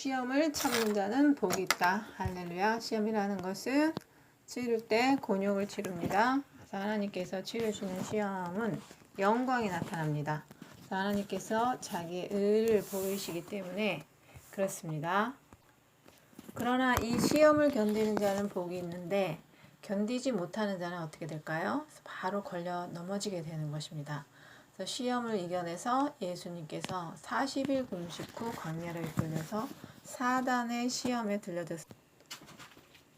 시험을 참는 자는 복이 있다. 할렐루야. 시험이라는 것은 치를 때 곤욕을 치릅니다. 하나님께서 치르시는 시험은 영광이 나타납니다. 하나님께서 자기의 의를 보이시기 때문에 그렇습니다. 그러나 이 시험을 견디는 자는 복이 있는데 견디지 못하는 자는 어떻게 될까요? 바로 걸려 넘어지게 되는 것입니다. 그래서 시험을 이겨내서 예수님께서 40일 금식 후 광야를 이끌려서 사단의 시험에 들려졌습니다.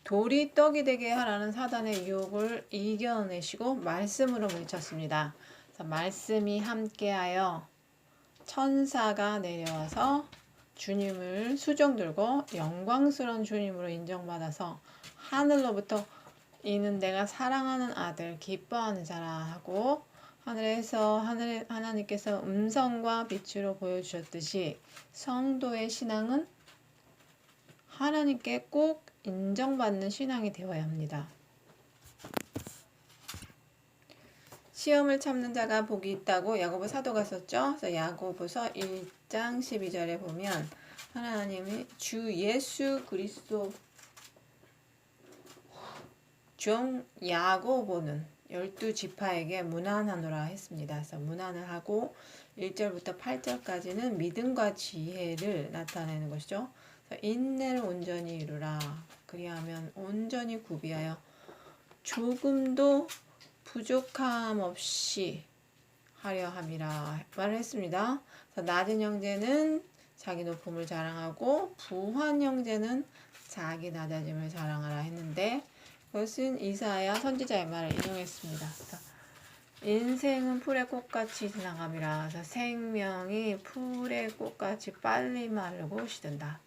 돌이 떡이 되게 하라는 사단의 유혹을 이겨내시고 말씀으로 물리쳤습니다. 말씀이 함께하여 천사가 내려와서 주님을 수종 들고 영광스러운 주님으로 인정받아서 하늘로부터 이는 내가 사랑하는 아들 기뻐하는 자라 하고 하늘에서 하나님께서 음성과 빛으로 보여주셨듯이 성도의 신앙은 하나님께 꼭 인정받는 신앙이 되어야 합니다. 시험을 참는 자가 복이 있다고 야고보 사도가 썼죠. 그래서 야고보서 1장 12절에 보면 하나님이 주 예수 그리스도 종 야고보는 12지파에게 문안하노라 했습니다. 그래서 문안을 하고 1절부터 8절까지는 믿음과 지혜를 나타내는 것이죠. 그래서 인내를 온전히 이루라. 그리하면 온전히 구비하여 조금도 부족함 없이 하려 함이라 말을 했습니다. 낮은 형제는 자기 높음을 자랑하고 부한 형제는 자기 낮아짐을 자랑하라 했는데 그것은 이사야 선지자의 말을 인용했습니다. 인생은 풀의 꽃같이 지나감이라. 생명이 풀의 꽃같이 빨리 마르고 시든다.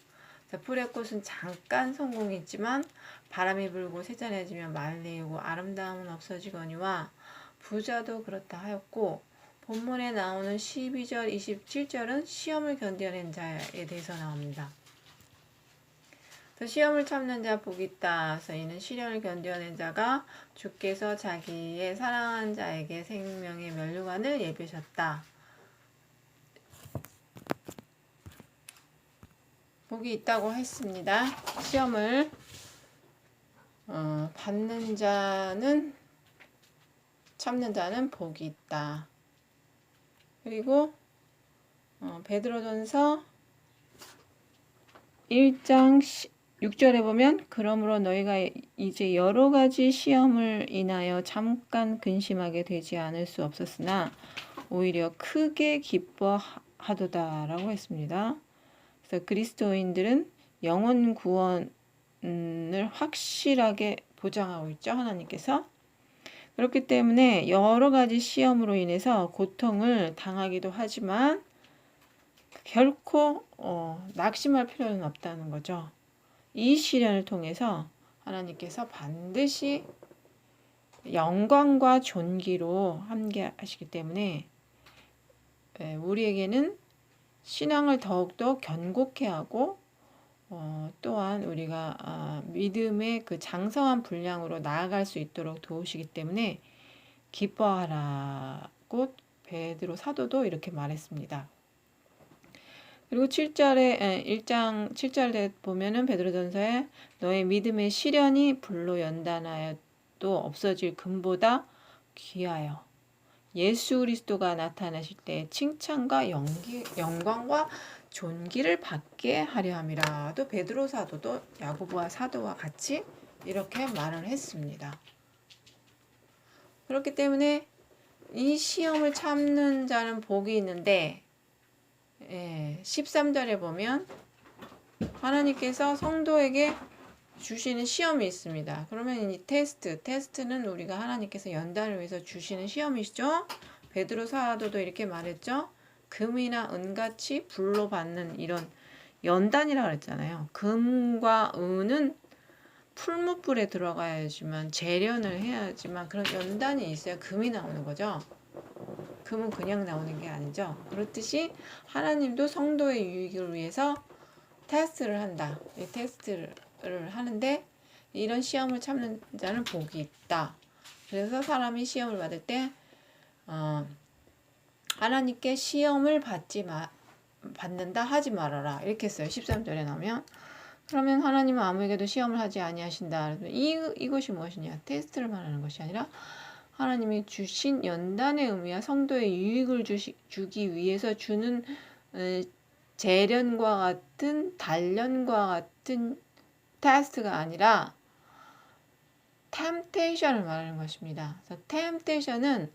풀의 꽃은 잠깐 성공이 있지만 바람이 불고 세찬해지면 말리고 아름다움은 없어지거니와 부자도 그렇다 하였고 본문에 나오는 12절 27절은 시험을 견뎌낸 자에 대해서 나옵니다. 시험을 참는 자 복이 있다. 그래서 이는 시련을 견뎌낸 자가 주께서 자기의 사랑한 자에게 생명의 면류관을 예비하셨다. 복이 있다고 했습니다. 시험을 받는 자는 참는 자는 복이 있다. 그리고 베드로전서 1장 6절에 보면 그러므로 너희가 이제 여러 가지 시험을 인하여 잠깐 근심하게 되지 않을 수 없었으나 오히려 크게 기뻐하도다라고 했습니다. 그래서 그리스도인들은 영혼 구원을 확실하게 보장하고 있죠. 하나님께서. 그렇기 때문에 여러 가지 시험으로 인해서 고통을 당하기도 하지만 결코 낙심할 필요는 없다는 거죠. 이 시련을 통해서 하나님께서 반드시 영광과 존귀로 함께 하시기 때문에 우리에게는 신앙을 더욱더 견고케 하고 또한 우리가 믿음의 그 장성한 분량으로 나아갈 수 있도록 도우시기 때문에 기뻐하라고 베드로 사도도 이렇게 말했습니다. 그리고 1장 7절에 보면은 베드로전서에 너의 믿음의 시련이 불로 연단하여도 없어질 금보다 귀하여 예수 그리스도가 나타나실 때 칭찬과 영광과 존귀를 받게 하려 함이라. 또 베드로 사도도 야고보와 사도와 같이 이렇게 말을 했습니다. 그렇기 때문에 이 시험을 참는 자는 복이 있는데 13절에 보면 하나님께서 성도에게 주시는 시험이 있습니다. 그러면 이 테스트는 우리가 하나님께서 연단을 위해서 주시는 시험이시죠. 베드로 사도도 이렇게 말했죠. 금이나 은같이 불로 받는 이런 연단이라고 그랬잖아요. 금과 은은 풀무불에 들어가야지만 재련을 해야지만 그런 연단이 있어야 금이 나오는 거죠. 금은 그냥 나오는 게 아니죠. 그렇듯이 하나님도 성도의 유익을 위해서 테스트를 한다. 이 테스트를 하는데 이런 시험을 참는 자는 복이 있다. 그래서 사람이 시험을 받을 때 하나님께 시험을 받지 받는다 하지 말아라 이렇게 했어요. 13절에 나오면. 그러면 하나님은 아무에게도 시험을 하지 아니하신다. 이것이 무엇이냐? 테스트를 말하는 것이 아니라 하나님이 주신 연단의 의미와 성도의 유익을 주기 위해서 주는 재련과 같은 단련과 같은 테스트가 아니라 템테이션을 말하는 것입니다. 그래서 템테이션은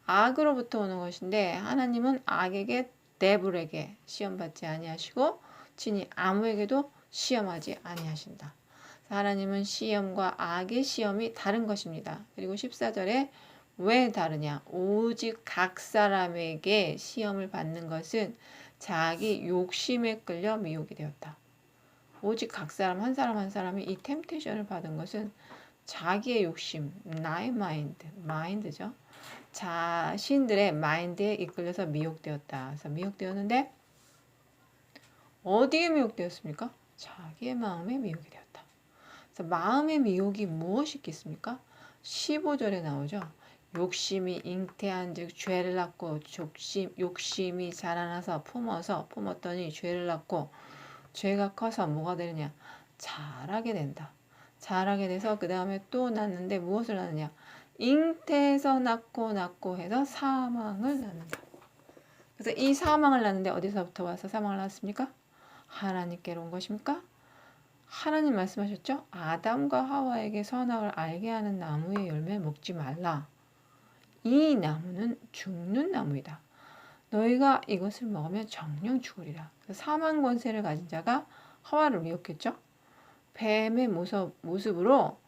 악으로부터 오는 것인데 하나님은 악에게 데블에게 시험받지 아니하시고 친히 아무에게도 시험하지 아니하신다. 하나님은 시험과 악의 시험이 다른 것입니다. 그리고 14절에 왜 다르냐? 오직 각 사람에게 시험을 받는 것은 자기 욕심에 끌려 미혹이 되었다. 오직 각 사람 한 사람 한 사람이 이 템테이션을 받은 것은 자기의 욕심, 나의 마인드죠. 자신들의 마인드에 이끌려서 미혹되었다. 그래서 미혹되었는데 어디에 미혹되었습니까? 자기의 마음에 미혹이 되었다. 그래서 마음의 미혹이 무엇이 있겠습니까? 15절에 나오죠. 욕심이 잉태한 즉 죄를 낳고 욕심이 자라나서 품었더니 죄를 낳고 죄가 커서 뭐가 되느냐? 자라게 된다. 자라게 돼서 그 다음에 또 낳는데 무엇을 낳느냐? 잉태해서 낳고 해서 사망을 낳는다. 그래서 이 사망을 낳는데 어디서부터 와서 사망을 낳았습니까? 하나님께로 온 것입니까? 하나님 말씀하셨죠? 아담과 하와에게 선악을 알게 하는 나무의 열매 먹지 말라. 이 나무는 죽는 나무이다. 너희가 이것을 먹으면 정령 죽으리라. 사망 권세를 가진 자가 하와를 미혹했죠. 뱀의 모습으로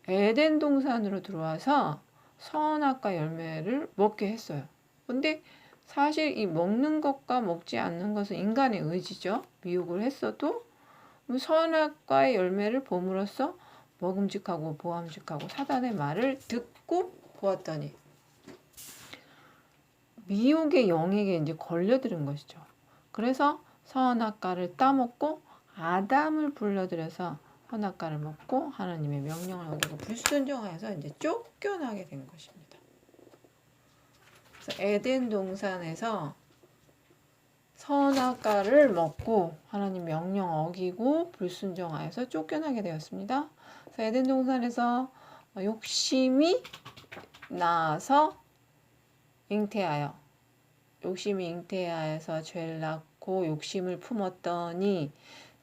에덴 동산으로 들어와서 선악과 열매를 먹게 했어요. 근데 사실 이 먹는 것과 먹지 않는 것은 인간의 의지죠. 미혹을 했어도 선악과의 열매를 봄으로써 먹음직하고 보암직하고 사단의 말을 듣고 보았더니 미혹의 영에게 이제 걸려들은 것이죠. 그래서 선악과를 따먹고 아담을 불러들여서 선악과를 먹고 하나님의 명령을 어기고 불순종하여서 이제 쫓겨나게 된 것입니다. 그래서 에덴 동산에서 선악과를 먹고 하나님 명령 어기고 불순종하여서 쫓겨나게 되었습니다. 그래서 에덴 동산에서 욕심이 나서 욕심이 잉태하여서 죄를 낳고 욕심을 품었더니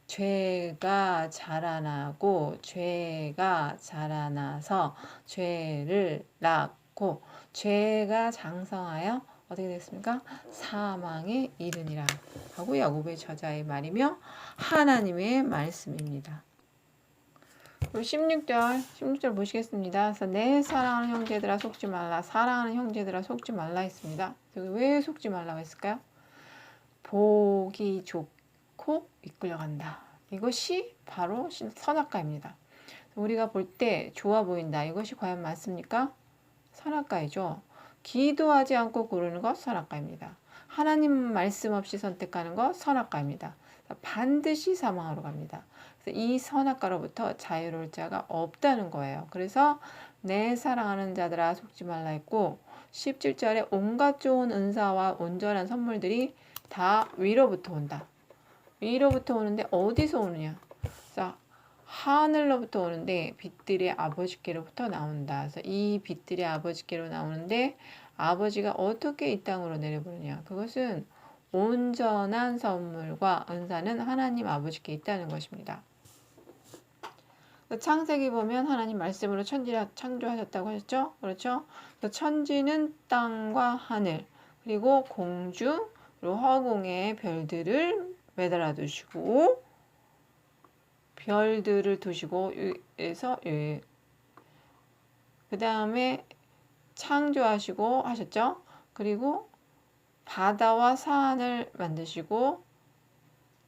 죄가 자라나고 죄가 자라나서 죄를 낳고 죄가 장성하여 어떻게 됐습니까? 사망에 이르니라 하고 야곱의 저자의 말이며 하나님의 말씀입니다. 16절 보시겠습니다. 그래서 내 사랑하는 형제들아 속지 말라. 사랑하는 형제들아 속지 말라 했습니다. 여기 왜 속지 말라고 했을까요? 보기 좋고 이끌려간다. 이것이 바로 선악과입니다. 우리가 볼 때 좋아 보인다. 이것이 과연 맞습니까? 선악과이죠. 기도하지 않고 고르는 것 선악과입니다. 하나님 말씀 없이 선택하는 것 선악과입니다. 반드시 사망하러 갑니다. 그래서 이 선악과로부터 자유로울 자가 없다는 거예요. 그래서 내 사랑하는 자들아 속지 말라 했고 17절에 온갖 좋은 은사와 온전한 선물들이 다 위로부터 온다. 위로부터 오는데 어디서 오느냐? 그래서 하늘로부터 오는데 빛들의 아버지께로부터 나온다. 그래서 이 빛들의 아버지께로 나오는데 아버지가 어떻게 이 땅으로 내려보느냐? 그것은 온전한 선물과 은사는 하나님 아버지께 있다는 것입니다. 창세기 보면 하나님 말씀으로 천지를 창조하셨다고 하셨죠? 그렇죠? 천지는 땅과 하늘 그리고 공중 그리고 허공에 별들을 매달아 두시고 별들을 두시고 해서 그 다음에 창조하시고 하셨죠? 그리고 바다와 산을 만드시고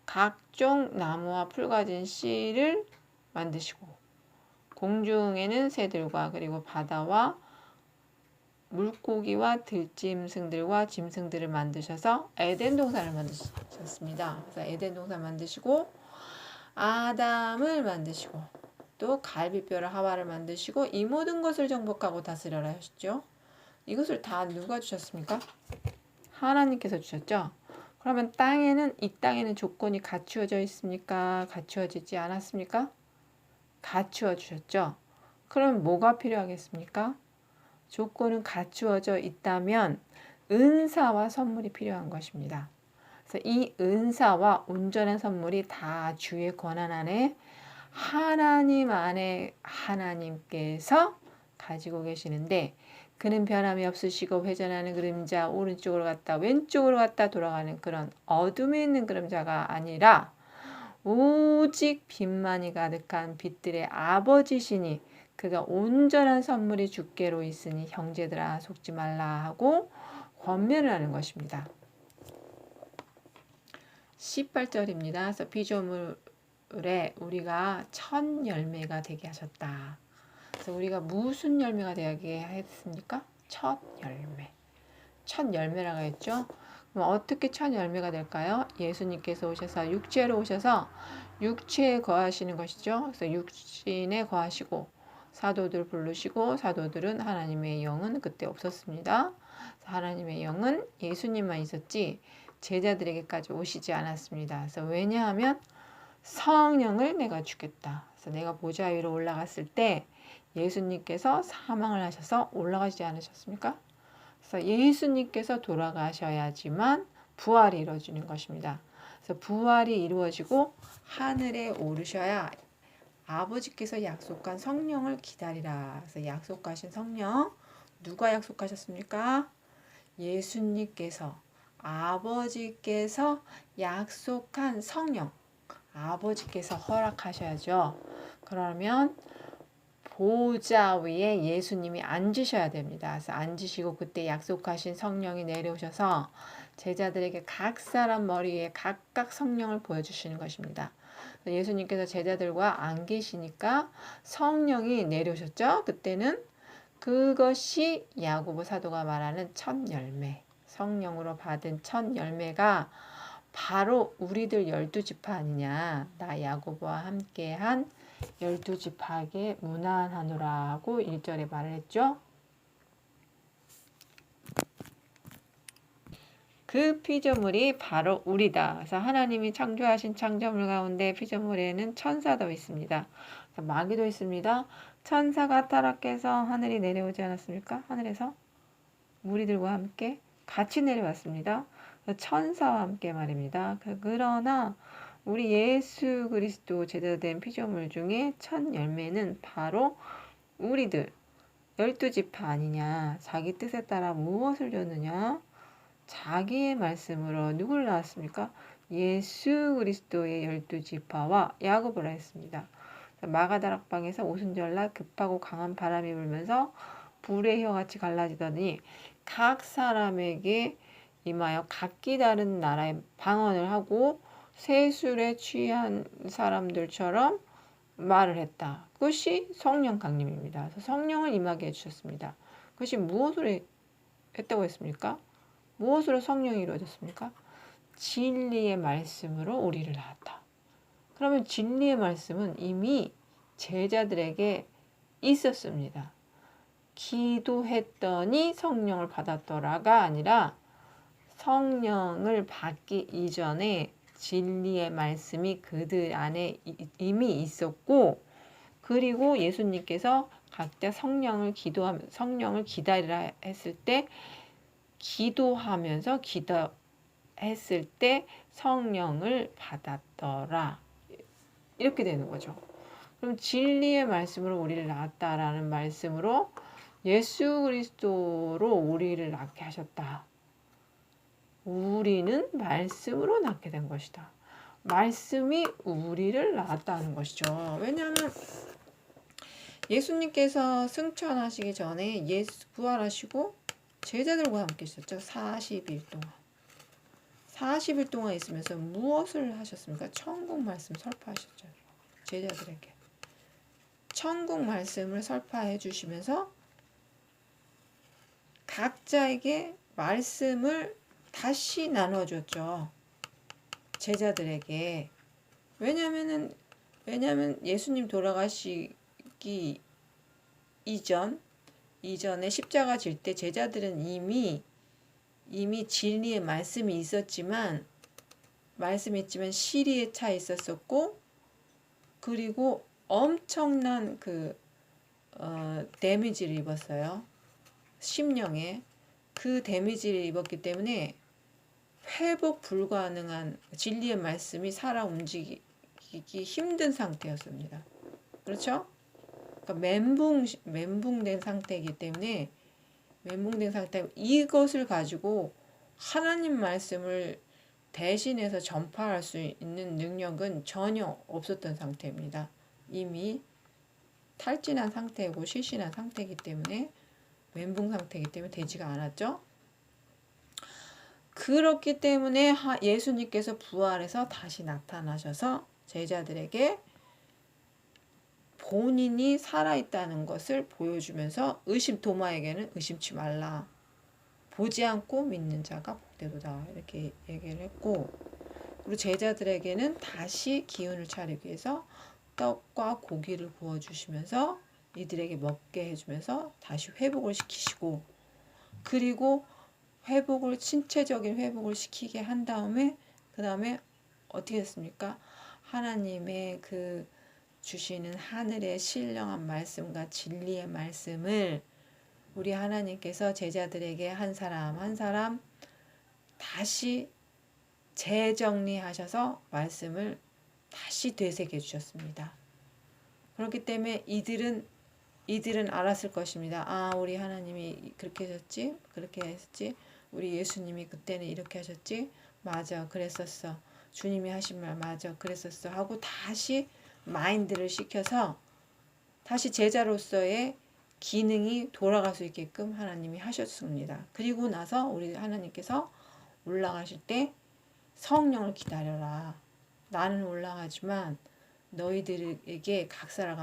각종 나무와 풀 가진 씨를 만드시고 공중에는 새들과 그리고 바다와 물고기와 들짐승들과 짐승들을 만드셔서 에덴 동산을 만드셨습니다. 그래서 에덴 동산 만드시고 아담을 만드시고 또 갈빗뼈를 하와를 만드시고 이 모든 것을 정복하고 다스려라 하셨죠. 이것을 다 누가 주셨습니까? 하나님께서 주셨죠. 그러면 이 땅에는 조건이 갖추어져 있습니까? 갖추어지지 않았습니까? 갖추어 주셨죠? 그럼 뭐가 필요하겠습니까? 조건은 갖추어져 있다면 은사와 선물이 필요한 것입니다. 그래서 이 은사와 온전한 선물이 다 주의 권한 안에 하나님 안에 하나님께서 가지고 계시는데 그는 변함이 없으시고 회전하는 그림자 오른쪽으로 갔다 왼쪽으로 갔다 돌아가는 그런 어둠에 있는 그림자가 아니라 오직 빛만이 가득한 빛들의 아버지시니 그가 온전한 선물이 주께로 있으니 형제들아 속지 말라 하고 권면을 하는 것입니다. 18절입니다. 그래서 피조물에 우리가 첫 열매가 되게 하셨다. 그래서 우리가 무슨 열매가 되게 했습니까? 첫 열매. 첫 열매라고 했죠. 그럼 어떻게 첫 열매가 될까요? 예수님께서 오셔서 육체로 오셔서 육체에 거하시는 것이죠. 그래서 육신에 거하시고 사도들 부르시고 사도들은 하나님의 영은 그때 없었습니다. 하나님의 영은 예수님만 있었지 제자들에게까지 오시지 않았습니다. 그래서 왜냐하면 성령을 내가 주겠다. 그래서 내가 보좌 위로 올라갔을 때 예수님께서 사망을 하셔서 올라가지 않으셨습니까? 그래서 예수님께서 돌아가셔야지만 부활이 이루어지는 것입니다. 그래서 부활이 이루어지고 하늘에 오르셔야 아버지께서 약속한 성령을 기다리라. 그래서 약속하신 성령 누가 약속하셨습니까? 예수님께서 아버지께서 약속한 성령 아버지께서 허락하셔야죠. 그러면 보좌 위에 예수님이 앉으셔야 됩니다. 그래서 앉으시고 그때 약속하신 성령이 내려오셔서 제자들에게 각 사람 머리에 각각 성령을 보여주시는 것입니다. 예수님께서 제자들과 안 계시니까 성령이 내려오셨죠. 그때는 그것이 야고보 사도가 말하는 첫 열매, 성령으로 받은 첫 열매가 바로 우리들 12지파 아니냐. 나 야고보와 함께한 12지파에게 무난하노라고 1절에 말을 했죠. 그 피조물이 바로 우리다. 그래서 하나님이 창조하신 창조물 가운데 피조물에는 천사도 있습니다. 마귀도 있습니다. 천사가 타락해서 하늘이 내려오지 않았습니까? 하늘에서 우리들과 함께 같이 내려왔습니다. 천사와 함께 말입니다. 그러나 우리 예수 그리스도 제자된 피조물 중에 첫 열매는 바로 우리들 12지파 아니냐. 자기 뜻에 따라 무엇을 줬느냐? 자기의 말씀으로 누굴 낳았습니까? 예수 그리스도의 12지파와 야고보라 했습니다. 마가다락방에서 오순절날 급하고 강한 바람이 불면서 불의 혀같이 갈라지더니 각 사람에게 임하여 각기 다른 나라의 방언을 하고 세술에 취한 사람들처럼 말을 했다. 그것이 성령 강림입니다. 그래서 성령을 임하게 해주셨습니다. 그것이 무엇으로 했다고 했습니까? 무엇으로 성령이 이루어졌습니까? 진리의 말씀으로 우리를 낳았다. 그러면 진리의 말씀은 이미 제자들에게 있었습니다. 기도했더니 성령을 받았더라가 아니라 성령을 받기 이전에 진리의 말씀이 그들 안에 이미 있었고 그리고 예수님께서 각자 성령을 기다리라 했을 때 기도하면서 기도했을 때 성령을 받았더라. 이렇게 되는 거죠. 그럼 진리의 말씀으로 우리를 낳았다라는 말씀으로 예수 그리스도로 우리를 낳게 하셨다. 우리는 말씀으로 낳게 된 것이다. 말씀이 우리를 낳았다는 것이죠. 왜냐하면 예수님께서 승천하시기 전에 부활하시고 제자들과 함께 있었죠. 40일 동안. 40일 동안 있으면서 무엇을 하셨습니까? 천국 말씀 설파하셨죠. 제자들에게. 천국 말씀을 설파해 주시면서 각자에게 말씀을 다시 나눠줬죠. 제자들에게. 왜냐면 예수님 돌아가시기 이전에 십자가 질 때 제자들은 이미 진리의 말씀이 있었지만 말씀이 있지만 시리에 차 있었었고, 그리고 엄청난 데미지를 입었어요. 심령에. 그 데미지를 입었기 때문에 회복 불가능한 진리의 말씀이 살아 움직이기 힘든 상태였습니다. 그렇죠? 그러니까 멘붕된 상태이기 때문에 멘붕된 상태, 이것을 가지고 하나님 말씀을 대신해서 전파할 수 있는 능력은 전혀 없었던 상태입니다. 이미 탈진한 상태고 실신한 상태이기 때문에, 멘붕 상태이기 때문에 되지가 않았죠. 그렇기 때문에 예수님께서 부활해서 다시 나타나셔서 제자들에게 본인이 살아있다는 것을 보여주면서 도마에게는 의심치 말라. 보지 않고 믿는 자가 복되도다. 이렇게 얘기를 했고, 그리고 제자들에게는 다시 기운을 차리기 위해서 떡과 고기를 부어주시면서 이들에게 먹게 해주면서 다시 회복을 시키시고, 그리고 신체적인 회복을 시키게 한 다음에, 그 다음에 어떻게 했습니까? 하나님의 주시는 하늘의 신령한 말씀과 진리의 말씀을 우리 하나님께서 제자들에게 한 사람 한 사람 다시 재정리하셔서 말씀을 다시 되새겨 주셨습니다. 그렇기 때문에 이들은 알았을 것입니다. 우리 하나님이 그렇게 하셨지, 그렇게 했지, 우리 예수님이 그때는 이렇게 하셨지, 맞아, 그랬었어, 주님이 하신 말 맞아, 그랬었어 하고 다시 마인드를 시켜서 다시 제자로서의 기능이 돌아갈 수 있게끔 하나님이 하셨습니다. 그리고 나서 우리 하나님께서 올라가실 때 성령을 기다려라. 나는 올라가지만 너희들에게 각 사람